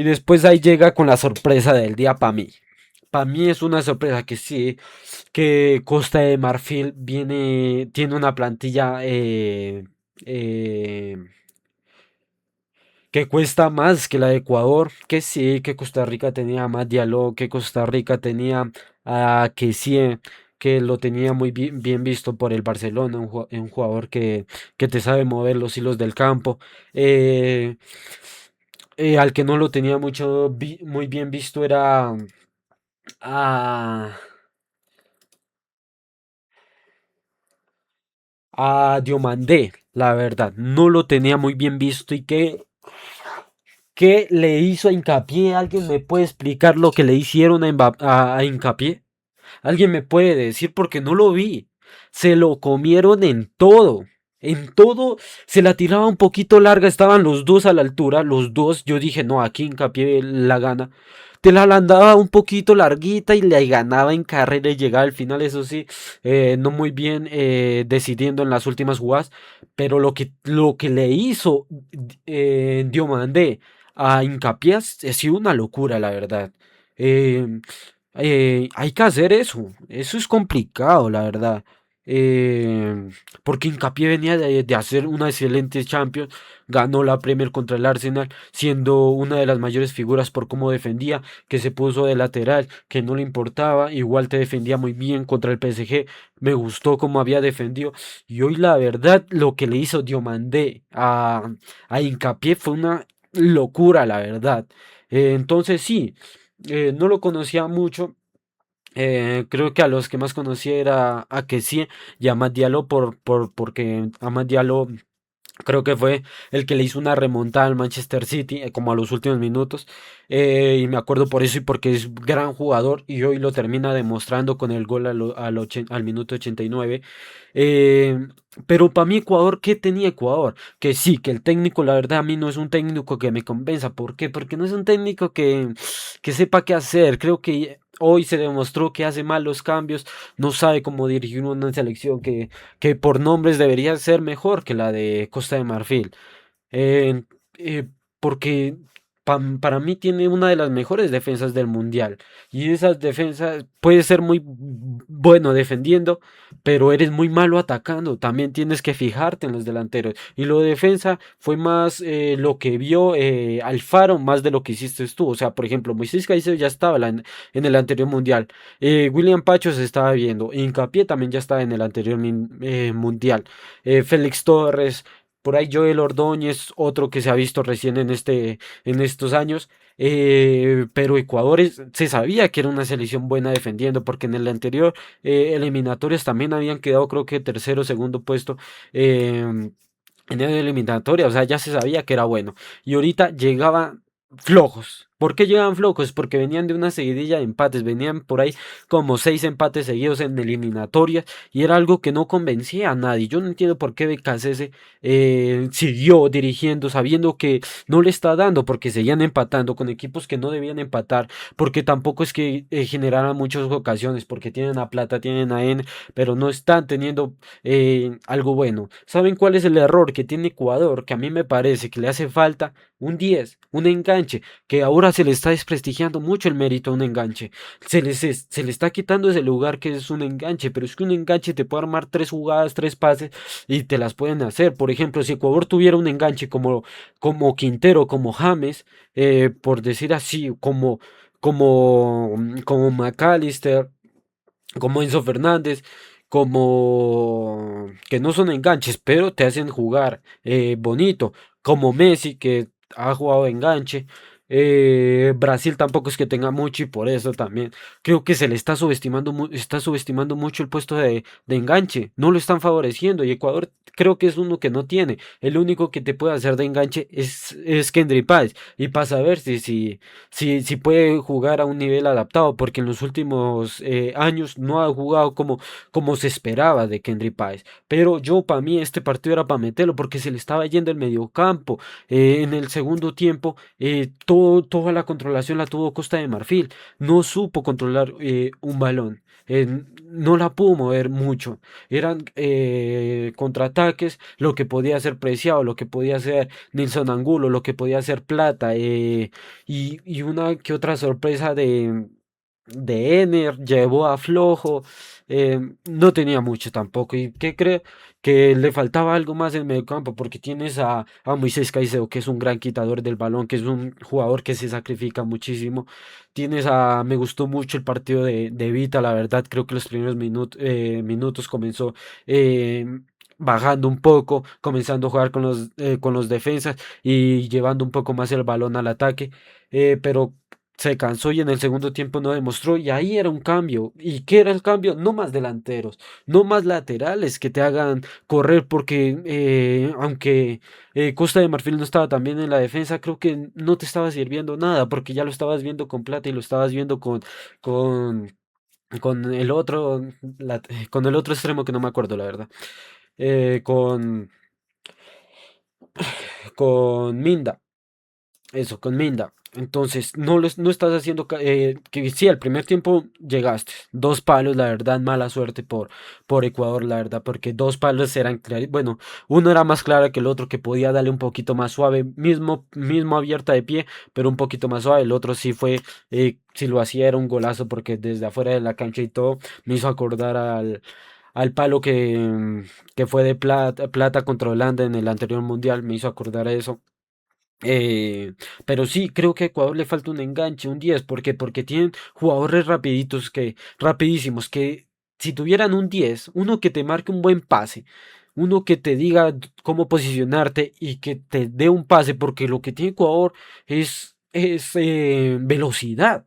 Y después ahí llega con la sorpresa del día para mí. Para mí es una sorpresa que sí, que Costa de Marfil tiene una plantilla eh, que cuesta más que la de Ecuador, que sí, que Costa Rica tenía más diálogo, que Costa Rica tenía a que sí, que lo tenía muy bien visto por el Barcelona, un jugador que te sabe mover los hilos del campo. Eh, Al que no lo tenía muy bien visto era a, a Diomandé, la verdad. No lo tenía muy bien visto y que le hizo a Hincapié. ¿Alguien me puede explicar lo que le hicieron a Hincapié? ¿Alguien me puede decir? Porque no lo vi. Se lo comieron en todo. En todo se la tiraba un poquito larga. Estaban los dos a la altura. Los dos. Yo dije, no, aquí Hincapié la gana. Te la andaba un poquito larguita y le ganaba en carrera y llegaba al final. Eso sí, no muy bien decidiendo en las últimas jugadas. Pero lo que le hizo Diomandé a Hincapié ha sido una locura, la verdad. Eh, Hay que hacer eso. Eso es complicado, la verdad. Eh, Porque Hincapié venía de hacer una excelente Champions. Ganó la Premier contra el Arsenal, siendo una de las mayores figuras por cómo defendía, que se puso de lateral, que no le importaba. Igual te defendía muy bien contra el PSG. Me gustó cómo había defendido. Y hoy, la verdad, lo que le hizo Diomandé a Hincapié fue una locura, la verdad. Entonces, sí. No lo conocía mucho. Creo que a los que más conocía era a que sí y a Amad Diallo porque Amad Diallo creo que fue el que le hizo una remontada al Manchester City, como a los últimos minutos. Y me acuerdo por eso y porque es gran jugador y hoy lo termina demostrando con el gol al minuto 89. Eh, pero para mí Ecuador, ¿qué tenía Ecuador? Que sí, que el técnico, la verdad, a mí no es un técnico que me convenza. ¿Por qué? Porque no es un técnico que sepa qué hacer. Creo que hoy se demostró que hace mal los cambios, no sabe cómo dirigir una selección que por nombres debería ser mejor que la de Costa de Marfil. Eh, eh, Porque para mí tiene una de las mejores defensas del mundial. Y esas defensas puede ser muy bueno defendiendo, pero eres muy malo atacando. También tienes que fijarte en los delanteros. Y lo de defensa fue más lo que vio Alfaro, más de lo que hiciste tú. O sea, por ejemplo, Moisés Caicedo ya estaba en el anterior mundial. William Pacho se estaba viendo. Hincapié también ya estaba en el anterior mundial. Félix Torres. Por ahí Joel Ordóñez, otro que se ha visto recién en estos años. Pero Ecuador se sabía que era una selección buena defendiendo, porque en el anterior eliminatorias también habían quedado, creo que tercero, segundo puesto. En la eliminatoria, o sea, ya se sabía que era bueno. Y ahorita llegaban flojos. ¿Por qué llegaban flojos? Porque venían de una seguidilla de empates, venían por ahí como 6 empates seguidos en eliminatorias y era algo que no convencía a nadie. Yo no entiendo por qué BKC siguió dirigiendo sabiendo que no le está dando, porque seguían empatando con equipos que no debían empatar, porque tampoco es que generaran muchas ocasiones, porque tienen a Plata, tienen a N, pero no están teniendo algo bueno. ¿Saben cuál es el error que tiene Ecuador? Que a mí me parece que le hace falta un 10, un enganche, que ahora se le está desprestigiando mucho el mérito a un enganche. Se le está quitando ese lugar que es un enganche, pero es que un enganche te puede armar 3 jugadas, 3 pases y te las pueden hacer. Por ejemplo, si Ecuador tuviera un enganche como Quintero, como James, por decir así, como McAllister, como Enzo Fernández, como que no son enganches, pero te hacen jugar bonito, como Messi, que ha jugado de enganche. Brasil tampoco es que tenga mucho y por eso también creo que se le está subestimando mucho el puesto de enganche, no lo están favoreciendo y Ecuador creo que es uno que no tiene, el único que te puede hacer de enganche es Kendry Páez y pasa a ver si puede jugar a un nivel adaptado, porque en los últimos años no ha jugado como se esperaba de Kendry Páez. Pero yo, para mí, este partido era para meterlo, porque se le estaba yendo el mediocampo. En el segundo tiempo, todo toda la controlación la tuvo Costa de Marfil. No supo controlar un balón. No la pudo mover mucho. Eran contraataques, lo que podía hacer Preciado, lo que podía hacer Nilson Angulo, lo que podía hacer Plata, y una que otra sorpresa de Ener, llevó a Flojo, no tenía mucho tampoco. ¿Y qué creo? Que le faltaba algo más en medio campo, porque tienes a Moisés Caicedo, que es un gran quitador del balón, que es un jugador que se sacrifica muchísimo. Me gustó mucho el partido de Vita, la verdad, creo que los primeros minutos comenzó eh, bajando un poco, comenzando a jugar con los defensas y llevando un poco más el balón al ataque, pero se cansó y en el segundo tiempo no demostró y ahí era un cambio. ¿Y qué era el cambio? No más delanteros, no más laterales que te hagan correr porque aunque Costa de Marfil no estaba tan bien en la defensa, creo que no te estaba sirviendo nada porque ya lo estabas viendo con Plata y lo estabas viendo con, con el otro, con el otro extremo que no me acuerdo la verdad, eh, con, con Minda. Eso, con Minda. Entonces, no estás haciendo que sí, al primer tiempo llegaste. Dos palos, la verdad, mala suerte por Ecuador, la verdad, porque dos palos eran claros. Bueno, uno era más claro que el otro, que podía darle un poquito más suave, mismo abierta de pie, pero un poquito más suave. El otro sí fue, si lo hacía era un golazo, porque desde afuera de la cancha y todo, me hizo acordar al palo que fue de plata contra Holanda en el anterior mundial, me hizo acordar a eso. Eh, pero sí, creo que a Ecuador le falta un enganche, un 10. ¿Por qué? Porque tienen jugadores rapidísimos, que si tuvieran un 10, uno que te marque un buen pase, uno que te diga cómo posicionarte y que te dé un pase, porque lo que tiene Ecuador es velocidad.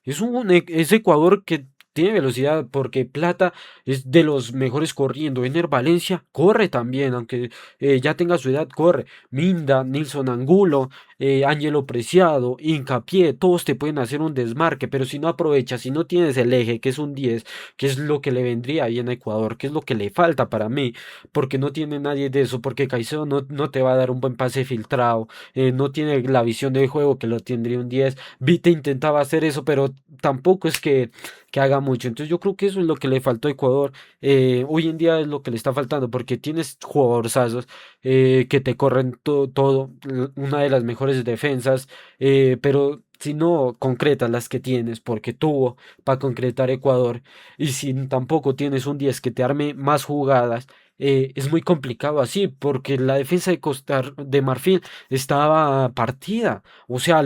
Es Ecuador que tiene velocidad porque Plata es de los mejores corriendo. Ener Valencia corre también, aunque ya tenga su edad, corre. Minda, Nilson Angulo, Ángelo Preciado, Hincapié, todos te pueden hacer un desmarque, pero si no aprovechas, si no tienes el eje, que es un 10, que es lo que le vendría ahí en Ecuador, que es lo que le falta para mí, porque no tiene nadie de eso, porque Caicedo no te va a dar un buen pase filtrado, no tiene la visión del juego que lo tendría un 10. Vite intentaba hacer eso, pero tampoco es que haga mucho. Entonces yo creo que eso es lo que le faltó a Ecuador. Hoy en día es lo que le está faltando, porque tienes jugadorzazos que te corren todo, una de las mejores defensas, pero si no concretas las que tienes, porque tuvo para concretar Ecuador, y si tampoco tienes un 10 que te arme más jugadas, es muy complicado así, porque la defensa de Costa de Marfil estaba partida. O sea,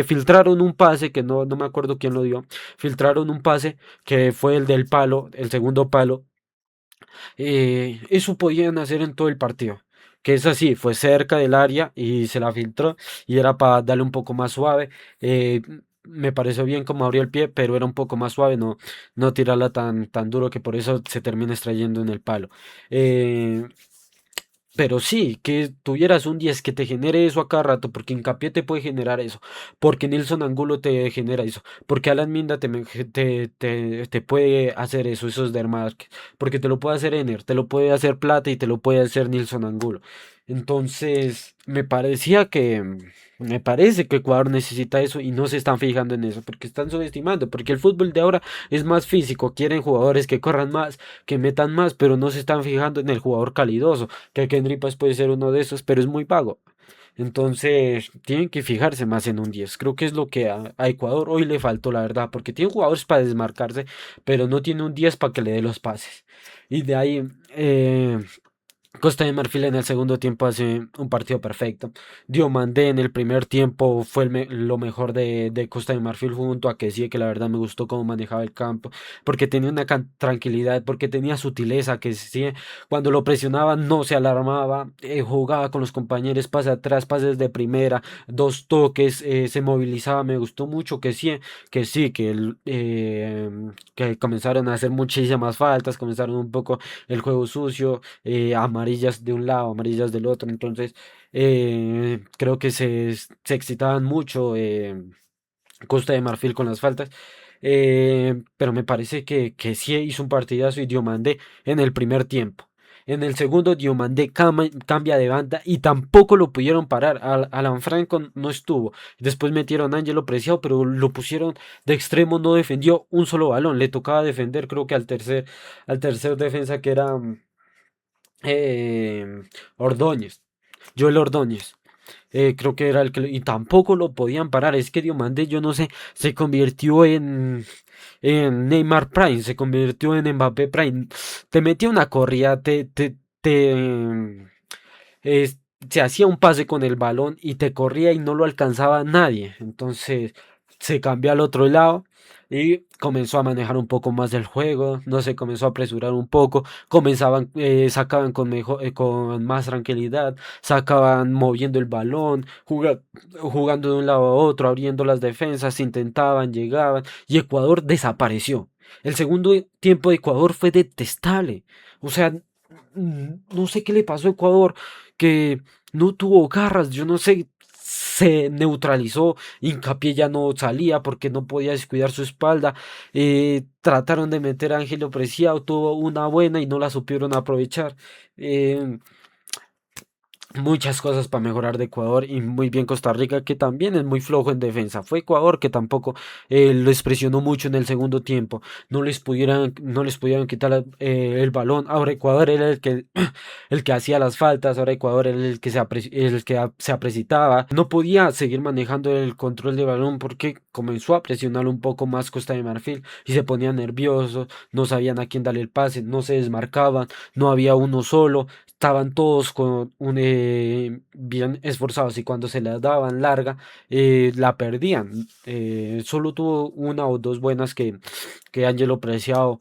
filtraron un pase que no me acuerdo quién lo dio. Filtraron un pase que fue el del palo, el segundo palo. Eso podían hacer en todo el partido. Que es así, fue cerca del área y se la filtró y era para darle un poco más suave. Me pareció bien como abrió el pie, pero era un poco más suave, no tirarla tan duro que por eso se termina extrayendo en el palo. Eh, pero sí, que tuvieras un 10 que te genere eso a cada rato, porque Hincapié te puede generar eso, porque Nilson Angulo te genera eso, porque Alan Minda te puede hacer eso, esos dermarques, porque te lo puede hacer Ener, te lo puede hacer Plata y te lo puede hacer Nilson Angulo. Entonces, me parece que Ecuador necesita eso y no se están fijando en eso, porque están subestimando, porque el fútbol de ahora es más físico, quieren jugadores que corran más, que metan más, pero no se están fijando en el jugador calidoso que Kendry pues puede ser uno de esos, pero es muy vago. Entonces, tienen que fijarse más en un 10. Creo que es lo que a Ecuador hoy le faltó, la verdad, porque tiene jugadores para desmarcarse, pero no tiene un 10 para que le dé los pases. Y de ahí, Costa de Marfil en el segundo tiempo hace un partido perfecto. Diomandé en el primer tiempo fue lo mejor de Costa de Marfil junto a que sí, que la verdad me gustó cómo manejaba el campo, porque tenía una tranquilidad, porque tenía sutileza, que sí, cuando lo presionaba no se alarmaba, jugaba con los compañeros, pase atrás, pases de primera, dos toques, se movilizaba, me gustó mucho que comenzaron a hacer muchísimas faltas, comenzaron un poco el juego sucio, amarillas de un lado, amarillas del otro. Entonces, creo que se excitaban mucho Costa de Marfil con las faltas. Pero me parece que sí hizo un partidazo y Diomandé en el primer tiempo. En el segundo, Diomandé cambia de banda y tampoco lo pudieron parar. Alan Franco no estuvo. Después metieron a Angelo Preciado, pero lo pusieron de extremo, no defendió un solo balón. Le tocaba defender, creo que al tercer defensa que era eh, Ordóñez. Joel Ordóñez. Creo que era el que y tampoco lo podían parar. Es que Diomande, yo no sé, se convirtió en Neymar Prime, se convirtió en Mbappé Prime. Te metía una corrida, eh, se hacía un pase con el balón y te corría y no lo alcanzaba nadie. Entonces se cambió al otro lado y comenzó a manejar un poco más el juego, no se comenzó a apresurar un poco, sacaban con más tranquilidad, sacaban moviendo el balón, jugando de un lado a otro, abriendo las defensas, intentaban, llegaban y Ecuador desapareció. El segundo tiempo de Ecuador fue detestable. O sea, no sé qué le pasó a Ecuador, que no tuvo garras, yo no sé, se neutralizó, Hincapié ya no salía porque no podía descuidar su espalda, trataron de meter a Ángelo Preciado, tuvo una buena y no la supieron aprovechar. eh, Muchas cosas para mejorar de Ecuador y muy bien Costa Rica que también es muy flojo en defensa. Fue Ecuador que tampoco les presionó mucho en el segundo tiempo. No les pudieron quitar el balón. Ahora Ecuador era el que hacía las faltas. Ahora Ecuador era el que se aprecitaba. No podía seguir manejando el control de balón porque comenzó a presionar un poco más Costa de Marfil y se ponía nervioso. No sabían a quién darle el pase. No se desmarcaban. No había uno solo, estaban todos bien esforzados y cuando se la daban larga la perdían. Solo tuvo una o dos buenas que Angelo Preciado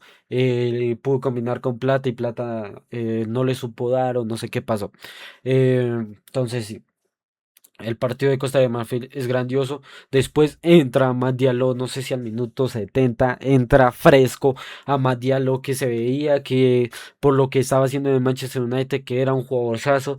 pudo combinar con Plata y Plata no le supo dar o no sé qué pasó. Entonces sí. El partido de Costa de Marfil es grandioso. Después entra Amad Diallo, no sé si al minuto 70, entra fresco Amad Diallo que se veía que por lo que estaba haciendo en el Manchester United que era un jugadorzazo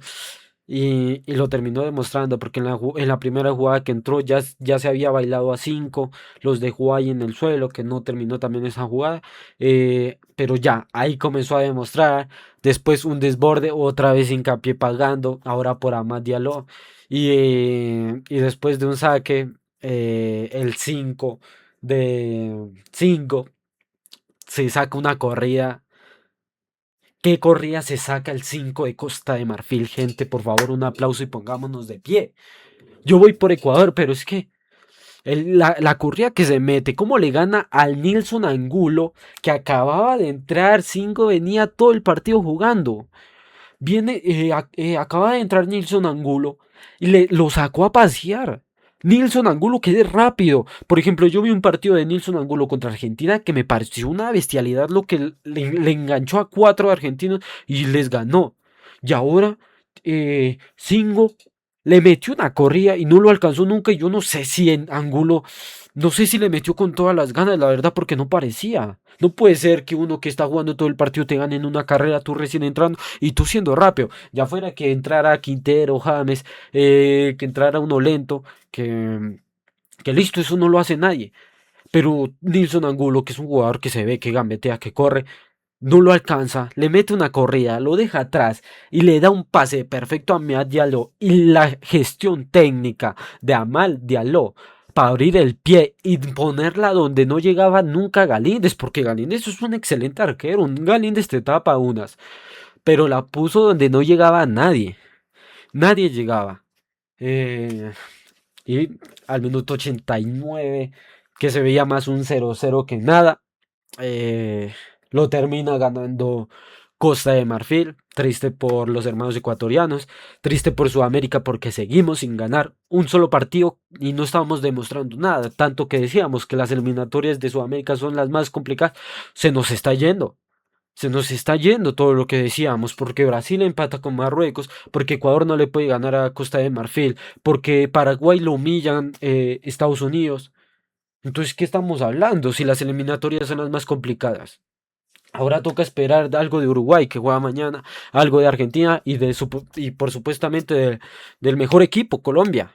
y lo terminó demostrando porque en la primera jugada que entró ya se había bailado a 5, los dejó ahí en el suelo, que no terminó también esa jugada, pero ya ahí comenzó a demostrar. Después un desborde, otra vez Hincapié pagando, ahora por Amad Diallo. Y después de un saque, el 5 de 5 se saca una corrida. ¿Qué corrida se saca el 5 de Costa de Marfil? Gente, por favor, un aplauso y pongámonos de pie. Yo voy por Ecuador, pero es que la corrida que se mete, cómo le gana al Nilson Angulo, que acababa de entrar, 5 venía todo el partido jugando. Acaba de entrar Nilson Angulo y lo sacó a pasear. Nilson Angulo, que es rápido. Por ejemplo, yo vi un partido de Nilson Angulo contra Argentina que me pareció una bestialidad lo que le enganchó a 4 argentinos y les ganó. Y ahora, Singo le metió una corrida y no lo alcanzó nunca. Y yo no sé si en Angulo, no sé si le metió con todas las ganas, la verdad, porque no parecía. No puede ser que uno que está jugando todo el partido te gane en una carrera, tú recién entrando y tú siendo rápido. Ya fuera que entrara Quintero, James, que entrara uno lento, que listo, eso no lo hace nadie. Pero Nilson Angulo, que es un jugador que se ve, que gambetea, que corre, no lo alcanza, le mete una corrida, lo deja atrás y le da un pase perfecto a Amad Diallo. Y la gestión técnica de Amad Diallo para abrir el pie y ponerla donde no llegaba nunca Galíndez, porque Galíndez es un excelente arquero, un Galíndez te tapa unas, pero la puso donde no llegaba nadie, nadie llegaba. Eh, y al minuto 89, que se veía más un 0-0 que nada, eh, lo termina ganando Costa de Marfil. Triste por los hermanos ecuatorianos, triste por Sudamérica porque seguimos sin ganar un solo partido y no estábamos demostrando nada. Tanto que decíamos que las eliminatorias de Sudamérica son las más complicadas. Se nos está yendo. Se nos está yendo todo lo que decíamos, porque Brasil empata con Marruecos, porque Ecuador no le puede ganar a Costa de Marfil, porque Paraguay lo humillan Estados Unidos. Entonces, ¿qué estamos hablando si las eliminatorias son las más complicadas? Ahora toca esperar algo de Uruguay que juega mañana, algo de Argentina y por supuestamente del mejor equipo, Colombia.